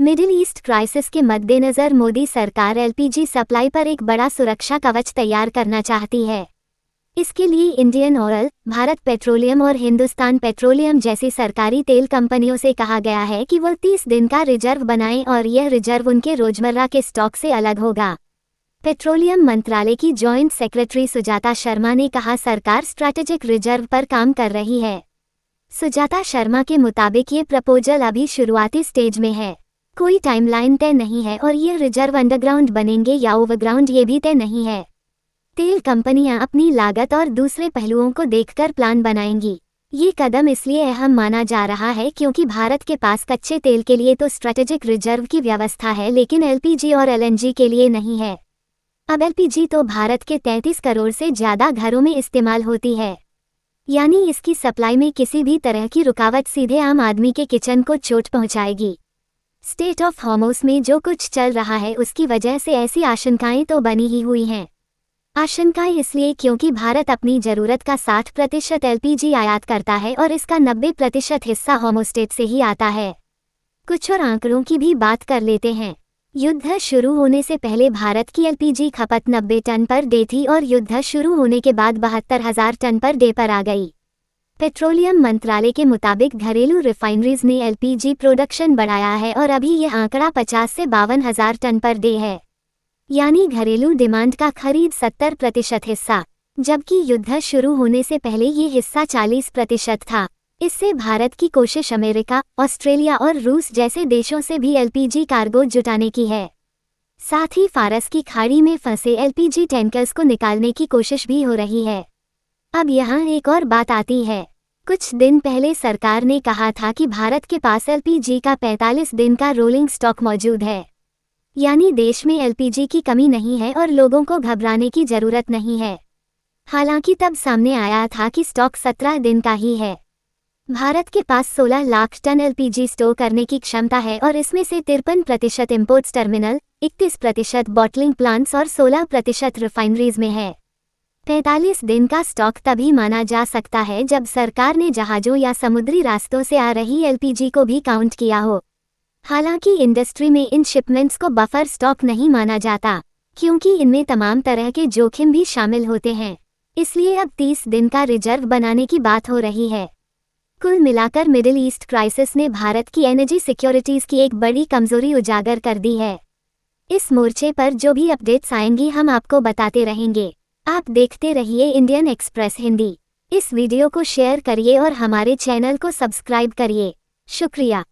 Middle east crisis के मद्देनज़र मोदी सरकार एलपीजी सप्लाई पर एक बड़ा सुरक्षा कवच तैयार करना चाहती है। इसके लिए इंडियन ऑयल, भारत पेट्रोलियम और हिंदुस्तान पेट्रोलियम जैसी सरकारी तेल कंपनियों से कहा गया है कि वो 30 दिन का रिजर्व बनाएं और यह रिजर्व उनके रोजमर्रा के स्टॉक से अलग होगा। पेट्रोलियम मंत्रालय की जॉइंट सेक्रेटरी सुजाता शर्मा ने कहा, सरकार स्ट्रैटेजिक रिजर्व पर काम कर रही है। सुजाता शर्मा के मुताबिक ये प्रपोजल अभी शुरुआती स्टेज में है। कोई टाइमलाइन तय नहीं है और ये रिजर्व अंडरग्राउंड बनेंगे या ओवरग्राउंड ये भी तय नहीं है। तेल कंपनियां अपनी लागत और दूसरे पहलुओं को देखकर प्लान बनाएंगी। ये कदम इसलिए अहम माना जा रहा है क्योंकि भारत के पास कच्चे तेल के लिए तो स्ट्रैटेजिक रिजर्व की व्यवस्था है, लेकिन एलपीजी और एलएनजी के लिए नहीं है। अब एलपीजी तो भारत के 33 करोड़ से ज़्यादा घरों में इस्तेमाल होती है, यानी इसकी सप्लाई में किसी भी तरह की रुकावट सीधे आम आदमी के किचन को चोट पहुंचाएगी। स्टेट ऑफ हॉर्मुज़ में जो कुछ चल रहा है उसकी वजह से ऐसी आशंकाएं तो बनी ही हुई हैं। आशंकाएं इसलिए क्योंकि भारत अपनी ज़रूरत का 60% एलपीजी आयात करता है और इसका 90% हिस्सा होमोस्टेट से ही आता है। कुछ और आंकड़ों की भी बात कर लेते हैं। युद्ध शुरू होने से पहले भारत की एलपीजी खपत 90 टन पर डे थी और युद्ध शुरू होने के बाद 72,000 टन पर डे पर आ गई। पेट्रोलियम मंत्रालय के मुताबिक घरेलू रिफाइनरीज ने एलपीजी प्रोडक्शन बढ़ाया है और अभी यह आंकड़ा 50 से 52,000 टन पर डे है, यानी घरेलू डिमांड का करीब 70% हिस्सा, जबकि युद्ध शुरू होने से पहले ये हिस्सा 40% था। इससे भारत की कोशिश अमेरिका, ऑस्ट्रेलिया और रूस जैसे देशों से भी एलपीजी कार्गो जुटाने की है। साथ ही फारस की खाड़ी में फंसे एलपीजी टैंकर्स को निकालने की कोशिश भी हो रही है। अब यहाँ एक और बात आती है। कुछ दिन पहले सरकार ने कहा था कि भारत के पास एलपीजी का 45 दिन का रोलिंग स्टॉक मौजूद है, यानी देश में एलपीजी की कमी नहीं है और लोगों को घबराने की जरूरत नहीं है। हालांकि तब सामने आया था कि स्टॉक 17 दिन का ही है। भारत के पास 16 लाख टन एलपीजी स्टोर करने की क्षमता है और इसमें से 53% इंपोर्ट्स टर्मिनल, 31% बॉटलिंग प्लांट्स और 16% रिफाइनरीज में है। 45 दिन का स्टॉक तभी माना जा सकता है जब सरकार ने जहाज़ों या समुद्री रास्तों से आ रही एलपीजी को भी काउंट किया हो। हालांकि इंडस्ट्री में इन शिपमेंट्स को बफर स्टॉक नहीं माना जाता, क्योंकि इनमें तमाम तरह के जोखिम भी शामिल होते हैं। इसलिए अब 30 दिन का रिजर्व बनाने की बात हो रही है। कुल मिलाकर मिडिल ईस्ट क्राइसिस ने भारत की एनर्जी सिक्योरिटीज की एक बड़ी कमजोरी उजागर कर दी है। इस मोर्चे पर जो भी अपडेट्स आएंगी हम आपको बताते रहेंगे। आप देखते रहिए इंडियन एक्सप्रेस हिंदी। इस वीडियो को शेयर करिए और हमारे चैनल को सब्सक्राइब करिए। शुक्रिया।